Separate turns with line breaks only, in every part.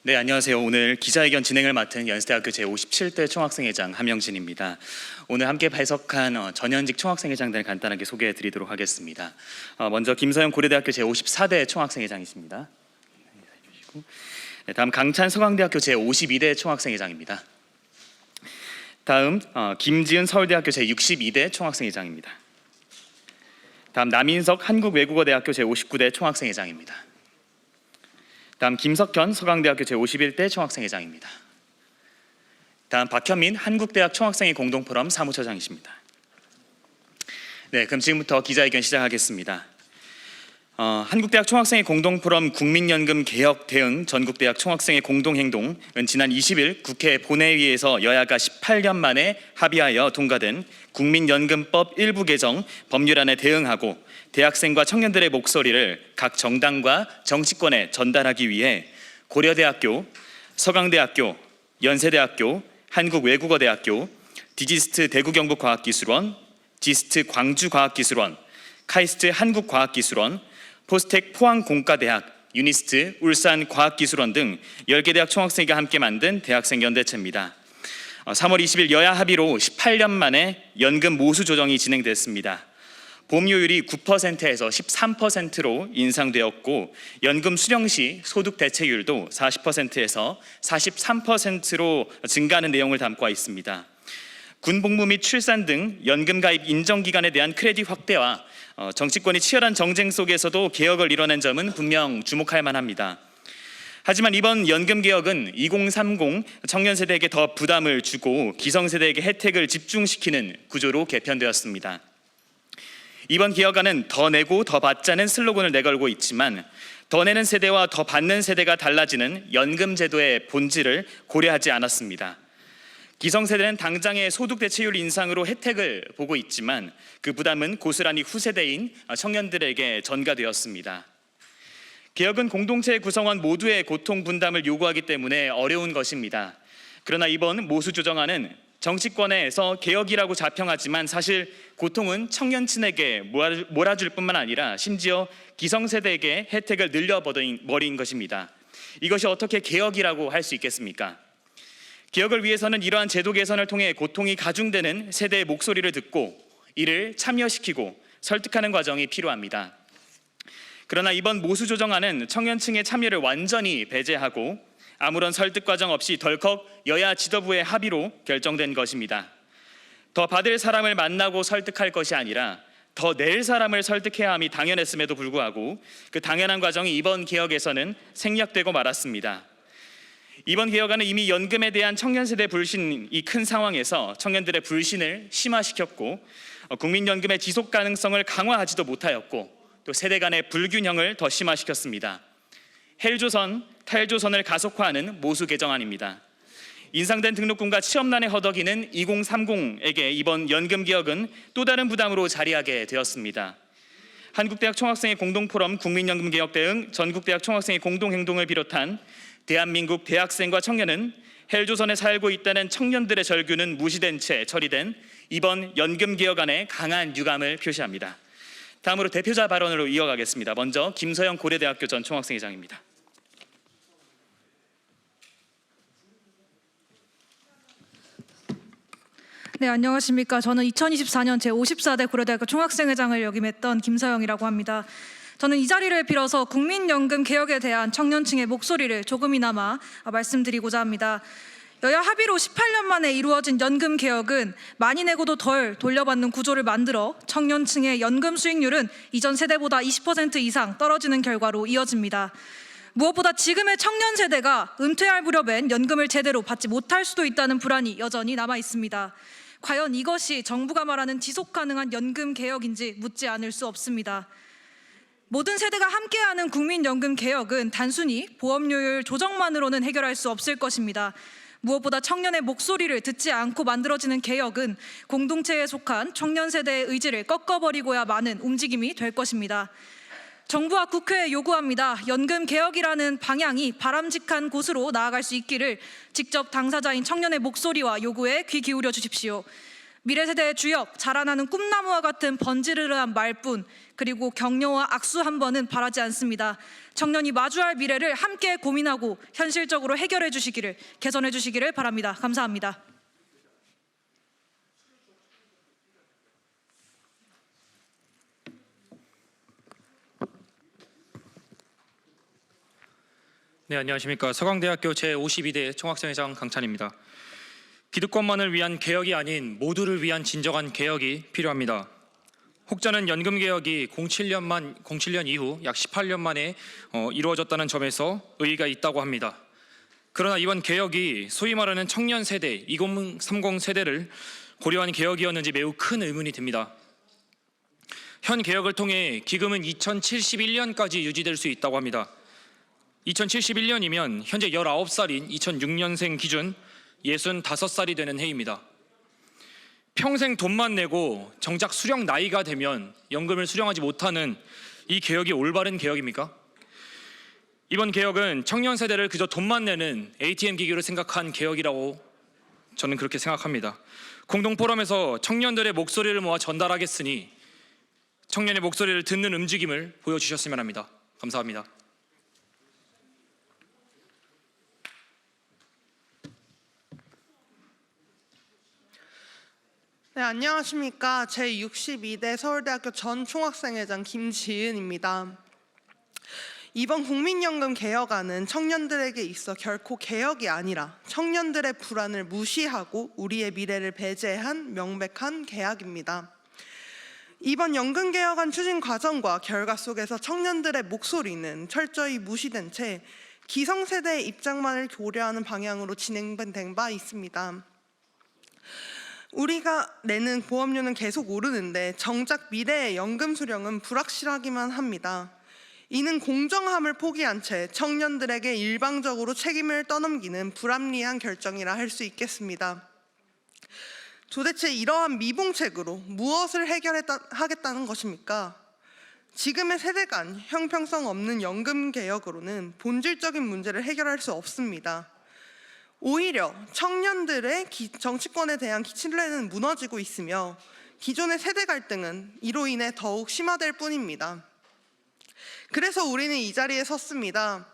네, 안녕하세요. 오늘 기자회견 진행을 맡은 연세대학교 제57대 총학생회장 함영진입니다. 오늘 함께 발석한 전현직 총학생회장들 간단하게 소개해 드리도록 하겠습니다. 먼저 김서영 고려대학교 제54대 총학생회장이십니다. 다음 강찬 서강대학교 제52대 총학생회장입니다. 다음 김지은 서울대학교 제62대 총학생회장입니다. 다음 남인석 한국외국어대학교 제59대 총학생회장입니다. 다음 김석현 서강대학교 제51대 총학생회장입니다. 다음 박현민 한국대학 총학생회 공동포럼 사무처장이십니다. 네, 그럼 지금부터 기자회견 시작하겠습니다. 한국대학 총학생회 공동포럼 국민연금 개혁 대응 전국대학 총학생회 공동행동은 지난 20일 국회 본회의에서 여야가 18년 만에 합의하여 통과된 국민연금법 일부 개정 법률안에 대응하고 대학생과 청년들의 목소리를 각 정당과 정치권에 전달하기 위해 고려대학교, 서강대학교, 연세대학교, 한국외국어대학교, 디지스트 대구경북과학기술원, 지스트 광주과학기술원, 카이스트 한국과학기술원, 포스텍 포항공과대학, 유니스트 울산과학기술원 등 10개 대학 총학생회가 함께 만든 대학생연대체입니다. 3월 20일 여야 합의로 18년 만에 연금 모수 조정이 진행됐습니다. 보험료율이 9%에서 13%로 인상되었고 연금 수령 시 소득 대체율도 40%에서 43%로 증가하는 내용을 담고 있습니다. 군복무 및 출산 등 연금 가입 인정 기간에 대한 크레딧 확대와 정치권이 치열한 정쟁 속에서도 개혁을 이뤄낸 점은 분명 주목할 만합니다. 하지만 이번 연금 개혁은 2030 청년 세대에게 더 부담을 주고 기성세대에게 혜택을 집중시키는 구조로 개편되었습니다. 이번 개혁안은 더 내고 더 받자는 슬로건을 내걸고 있지만 더 내는 세대와 더 받는 세대가 달라지는 연금 제도의 본질을 고려하지 않았습니다. 기성세대는 당장의 소득 대체율 인상으로 혜택을 보고 있지만 그 부담은 고스란히 후세대인 청년들에게 전가되었습니다. 개혁은 공동체 구성원 모두의 고통 분담을 요구하기 때문에 어려운 것입니다. 그러나 이번 모수 조정안은 정치권에서 개혁이라고 자평하지만 사실 고통은 청년층에게 몰아줄 뿐만 아니라 심지어 기성세대에게 혜택을 늘려버린 것입니다. 이것이 어떻게 개혁이라고 할 수 있겠습니까? 개혁을 위해서는 이러한 제도 개선을 통해 고통이 가중되는 세대의 목소리를 듣고 이를 참여시키고 설득하는 과정이 필요합니다. 그러나 이번 모수 조정안은 청년층의 참여를 완전히 배제하고 아무런 설득 과정 없이 덜컥 여야 지도부의 합의로 결정된 것입니다. 더 받을 사람을 만나고 설득할 것이 아니라 더 낼 사람을 설득해야 함이 당연했음에도 불구하고 그 당연한 과정이 이번 개혁에서는 생략되고 말았습니다. 이번 개혁안은 이미 연금에 대한 청년 세대 불신이 큰 상황에서 청년들의 불신을 심화시켰고 국민연금의 지속 가능성을 강화하지도 못하였고 또 세대 간의 불균형을 더 심화시켰습니다. 헬조선, 탈조선을 가속화하는 모수 개정안입니다. 인상된 등록금과 취업난에 허덕이는 2030에게 이번 연금 개혁은 또 다른 부담으로 자리하게 되었습니다. 한국대학 총학생회 공동포럼 국민연금 개혁 대응 전국대학 총학생회 공동행동을 비롯한 대한민국 대학생과 청년은 헬조선에 살고 있다는 청년들의 절규는 무시된 채 처리된 이번 연금 개혁안에 강한 유감을 표시합니다. 다음으로 대표자 발언으로 이어가겠습니다. 먼저 김서영 고려대학교 전 총학생회장입니다.
네, 안녕하십니까. 저는 2024년 제54대 고려대학교 총학생회장을 역임했던 김서영이라고 합니다. 저는 이 자리를 빌어서 국민연금 개혁에 대한 청년층의 목소리를 조금이나마 말씀드리고자 합니다. 여야 합의로 18년 만에 이루어진 연금 개혁은 많이 내고도 덜 돌려받는 구조를 만들어 청년층의 연금 수익률은 이전 세대보다 20% 이상 떨어지는 결과로 이어집니다. 무엇보다 지금의 청년 세대가 은퇴할 무렵엔 연금을 제대로 받지 못할 수도 있다는 불안이 여전히 남아 있습니다. 과연 이것이 정부가 말하는 지속 가능한 연금 개혁인지 묻지 않을 수 없습니다. 모든 세대가 함께하는 국민연금 개혁은 단순히 보험료율 조정만으로는 해결할 수 없을 것입니다. 무엇보다 청년의 목소리를 듣지 않고 만들어지는 개혁은 공동체에 속한 청년 세대의 의지를 꺾어버리고야 마는 움직임이 될 것입니다. 정부와 국회에 요구합니다. 연금 개혁이라는 방향이 바람직한 곳으로 나아갈 수 있기를 직접 당사자인 청년의 목소리와 요구에 귀 기울여 주십시오. 미래 세대의 주역, 자라나는 꿈나무와 같은 번지르르한 말뿐 그리고 격려와 악수 한 번은 바라지 않습니다. 청년이 마주할 미래를 함께 고민하고 현실적으로 해결해 주시기를, 개선해 주시기를 바랍니다. 감사합니다.
네, 안녕하십니까. 서강대학교 제52대 총학생회장 강찬입니다. 기득권만을 위한 개혁이 아닌 모두를 위한 진정한 개혁이 필요합니다. 혹자는 연금 개혁이 07년 이후 약 18년 만에 이루어졌다는 점에서 의의가 있다고 합니다. 그러나 이번 개혁이 소위 말하는 청년 세대, 2030 세대를 고려한 개혁이었는지 매우 큰 의문이 듭니다. 현 개혁을 통해 기금은 2071년까지 유지될 수 있다고 합니다. 2071년이면 현재 19살인 2006년생 기준 65살이 되는 해입니다. 평생 돈만 내고 정작 수령 나이가 되면 연금을 수령하지 못하는 이 개혁이 올바른 개혁입니까? 이번 개혁은 청년 세대를 그저 돈만 내는 ATM 기기로 생각한 개혁이라고 저는 그렇게 생각합니다. 공동포럼에서 청년들의 목소리를 모아 전달하겠으니 청년의 목소리를 듣는 움직임을 보여주셨으면 합니다. 감사합니다.
네, 안녕하십니까. 제62대 서울대학교 전 총학생회장 김지은입니다. 이번 국민연금 개혁안은 청년들에게 있어 결코 개혁이 아니라 청년들의 불안을 무시하고 우리의 미래를 배제한 명백한 계약입니다. 이번 연금 개혁안 추진 과정과 결과 속에서 청년들의 목소리는 철저히 무시된 채 기성세대의 입장만을 고려하는 방향으로 진행된 바 있습니다. 우리가 내는 보험료는 계속 오르는데 정작 미래의 연금 수령은 불확실하기만 합니다. 이는 공정함을 포기한 채 청년들에게 일방적으로 책임을 떠넘기는 불합리한 결정이라 할 수 있겠습니다. 도대체 이러한 미봉책으로 무엇을 해결하겠다는 것입니까? 지금의 세대 간 형평성 없는 연금 개혁으로는 본질적인 문제를 해결할 수 없습니다. 오히려 청년들의 정치권에 대한 신뢰는 무너지고 있으며 기존의 세대 갈등은 이로 인해 더욱 심화될 뿐입니다. 그래서 우리는 이 자리에 섰습니다.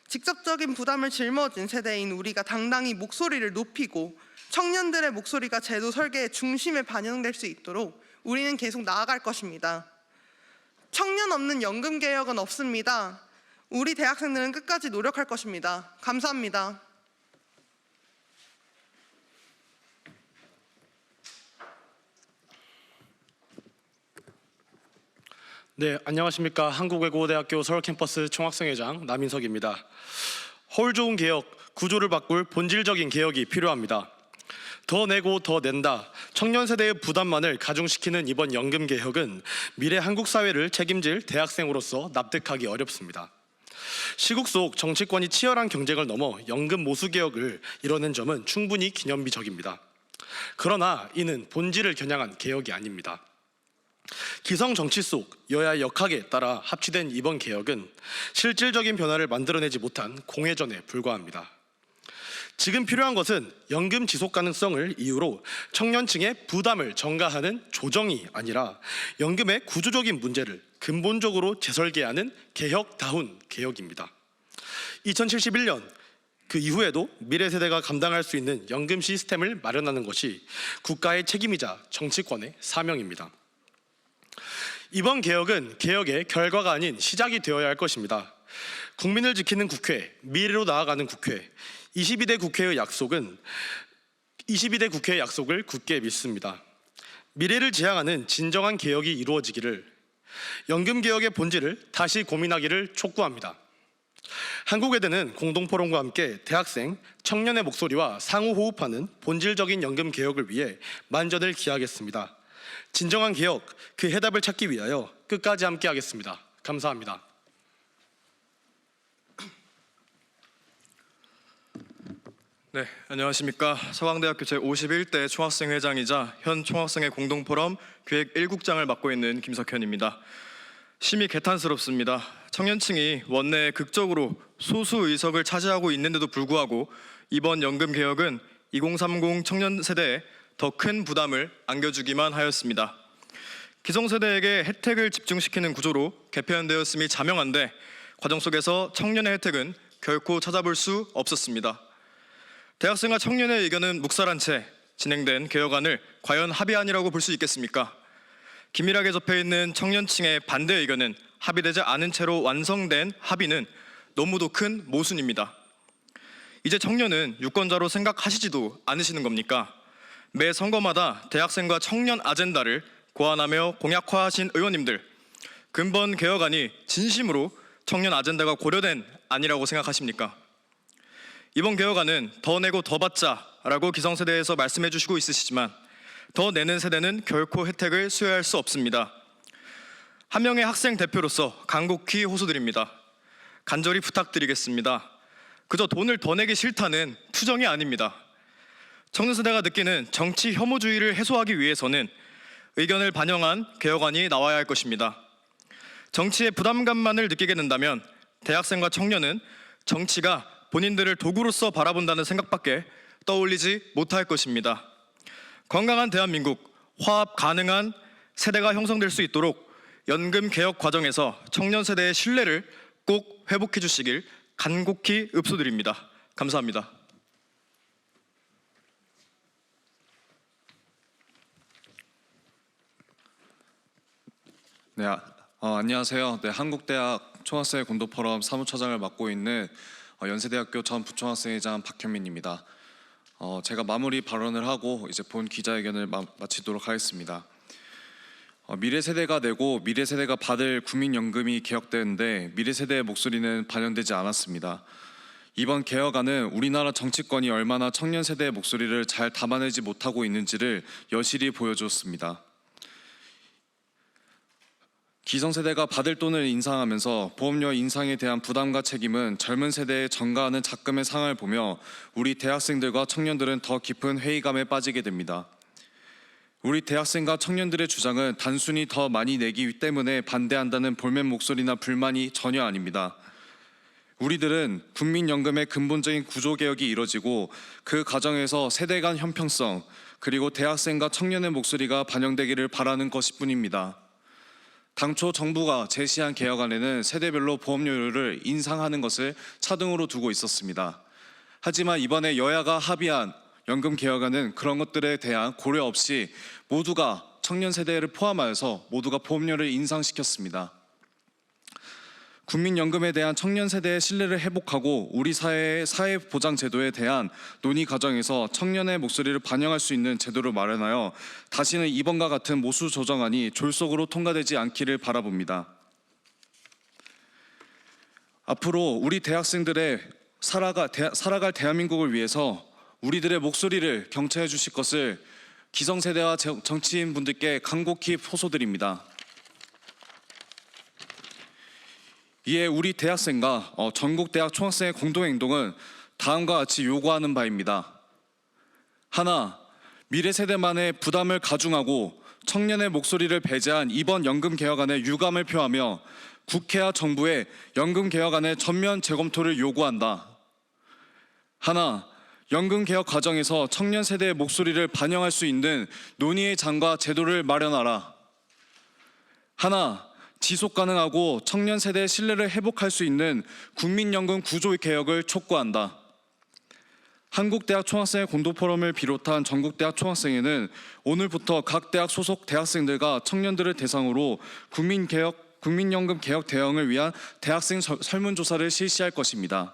직접적인 부담을 짊어진 세대인 우리가 당당히 목소리를 높이고 청년들의 목소리가 제도 설계의 중심에 반영될 수 있도록 우리는 계속 나아갈 것입니다. 청년 없는 연금 개혁은 없습니다. 우리 대학생들은 끝까지 노력할 것입니다. 감사합니다.
네, 안녕하십니까. 한국외국어대학교 서울캠퍼스 총학생회장 남인석입니다. 허울 좋은 개혁, 구조를 바꿀 본질적인 개혁이 필요합니다. 더 내고 더 낸다, 청년 세대의 부담만을 가중시키는 이번 연금 개혁은 미래 한국 사회를 책임질 대학생으로서 납득하기 어렵습니다. 시국 속 정치권이 치열한 경쟁을 넘어 연금 모수 개혁을 이뤄낸 점은 충분히 기념비적입니다. 그러나 이는 본질을 겨냥한 개혁이 아닙니다. 기성 정치 속 여야의 역학에 따라 합치된 이번 개혁은 실질적인 변화를 만들어내지 못한 공회전에 불과합니다. 지금 필요한 것은 연금 지속 가능성을 이유로 청년층의 부담을 전가하는 조정이 아니라 연금의 구조적인 문제를 근본적으로 재설계하는 개혁다운 개혁입니다. 2071년 그 이후에도 미래 세대가 감당할 수 있는 연금 시스템을 마련하는 것이 국가의 책임이자 정치권의 사명입니다. 이번 개혁은 개혁의 결과가 아닌 시작이 되어야 할 것입니다. 국민을 지키는 국회, 미래로 나아가는 국회, 22대 국회의 약속을 굳게 믿습니다. 미래를 지향하는 진정한 개혁이 이루어지기를, 연금 개혁의 본질을 다시 고민하기를 촉구합니다. 한국외대는 공동포럼과 함께 대학생, 청년의 목소리와 상호 호흡하는 본질적인 연금 개혁을 위해 만전을 기하겠습니다. 진정한 개혁, 그 해답을 찾기 위하여 끝까지 함께 하겠습니다. 감사합니다.
네, 안녕하십니까. 서강대학교 제51대 총학생회장이자 현 총학생회 공동포럼 기획 1국장을 맡고 있는 김석현입니다. 심히 개탄스럽습니다. 청년층이 원내에 극적으로 소수 의석을 차지하고 있는데도 불구하고 이번 연금 개혁은 2030 청년 세대에 더 큰 부담을 안겨주기만 하였습니다. 기성세대에게 혜택을 집중시키는 구조로 개편되었음이 자명한데 과정 속에서 청년의 혜택은 결코 찾아볼 수 없었습니다. 대학생과 청년의 의견은 묵살한 채 진행된 개혁안을 과연 합의안이라고 볼 수 있겠습니까? 긴밀하게 접해있는 청년층의 반대 의견은 합의되지 않은 채로 완성된 합의는 너무도 큰 모순입니다. 이제 청년은 유권자로 생각하시지도 않으시는 겁니까? 매 선거마다 대학생과 청년 아젠다를 고안하며 공약화하신 의원님들, 근본 개혁안이 진심으로 청년 아젠다가 고려된 안이라고 생각하십니까? 이번 개혁안은 더 내고 더 받자라고 기성세대에서 말씀해 주시고 있으시지만 더 내는 세대는 결코 혜택을 수여할 수 없습니다. 한 명의 학생 대표로서 간곡히 호소드립니다. 간절히 부탁드리겠습니다. 그저 돈을 더 내기 싫다는 투정이 아닙니다. 청년 세대가 느끼는 정치 혐오주의를 해소하기 위해서는 의견을 반영한 개혁안이 나와야 할 것입니다. 정치의 부담감만을 느끼게 된다면 대학생과 청년은 정치가 본인들을 도구로서 바라본다는 생각밖에 떠올리지 못할 것입니다. 건강한 대한민국, 화합 가능한 세대가 형성될 수 있도록 연금 개혁 과정에서 청년 세대의 신뢰를 꼭 회복해 주시길 간곡히 읍소드립니다. 감사합니다.
네, 안녕하세요. 네, 한국대학 총학생회 공동포럼 사무처장을 맡고 있는 연세대학교 전 부총학생회장 박현민입니다. 제가 마무리 발언을 하고 이제 본 기자회견을 마치도록 하겠습니다. 미래 세대가 내고 미래 세대가 받을 국민연금이 개혁되는데 미래 세대의 목소리는 반영되지 않았습니다. 이번 개혁안은 우리나라 정치권이 얼마나 청년 세대의 목소리를 잘 담아내지 못하고 있는지를 여실히 보여주었습니다. 기성세대가 받을 돈을 인상하면서 보험료 인상에 대한 부담과 책임은 젊은 세대에 전가하는 작금의 상황을 보며 우리 대학생들과 청년들은 더 깊은 회의감에 빠지게 됩니다. 우리 대학생과 청년들의 주장은 단순히 더 많이 내기 때문에 반대한다는 볼멘 목소리나 불만이 전혀 아닙니다. 우리들은 국민연금의 근본적인 구조개혁이 이뤄지고 그 과정에서 세대 간 형평성 그리고 대학생과 청년의 목소리가 반영되기를 바라는 것일 뿐입니다. 당초 정부가 제시한 개혁안에는 세대별로 보험료를 인상하는 것을 차등으로 두고 있었습니다. 하지만 이번에 여야가 합의한 연금 개혁안은 그런 것들에 대한 고려 없이 모두가 청년 세대를 포함하여서 모두가 보험료를 인상시켰습니다. 국민연금에 대한 청년 세대의 신뢰를 회복하고 우리 사회의 사회보장제도에 대한 논의 과정에서 청년의 목소리를 반영할 수 있는 제도를 마련하여 다시는 이번과 같은 모수 조정안이 졸속으로 통과되지 않기를 바라봅니다. 앞으로 우리 대학생들의 살아갈 대한민국을 위해서 우리들의 목소리를 경청해 주실 것을 기성세대와 정치인분들께 간곡히 호소드립니다. 이에 우리 대학생과 전국대학 총학생의 공동행동은 다음과 같이 요구하는 바입니다. 하나, 미래 세대만의 부담을 가중하고 청년의 목소리를 배제한 이번 연금 개혁안에 유감을 표하며 국회와 정부의 연금 개혁안의 전면 재검토를 요구한다. 하나, 연금 개혁 과정에서 청년 세대의 목소리를 반영할 수 있는 논의의 장과 제도를 마련하라. 하나, 지속 가능하고 청년 세대의 신뢰를 회복할 수 있는 국민연금 구조 개혁을 촉구한다. 한국대학 총학생회 공동포럼을 비롯한 전국대학 총학생회는 오늘부터 각 대학 소속 대학생들과 청년들을 대상으로 국민연금 개혁 대응을 위한 대학생 설문조사를 실시할 것입니다.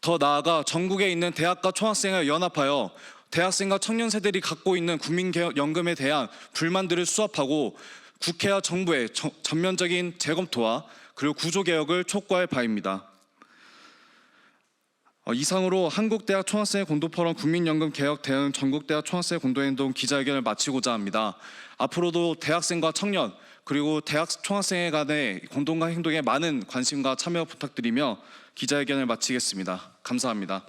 더 나아가 전국에 있는 대학과 총학생을 연합하여 대학생과 청년 세대들이 갖고 있는 국민연금에 대한 불만들을 수합하고 국회와 정부의 전면적인 재검토와 그리고 구조개혁을 촉구할 바입니다. 이상으로 한국대학 총학생회 공동포럼 국민연금 개혁 대응 전국대학 총학생회 공동행동 기자회견을 마치고자 합니다. 앞으로도 대학생과 청년 그리고 대학 총학생회 간의 공동행동에 많은 관심과 참여 부탁드리며 기자회견을 마치겠습니다. 감사합니다.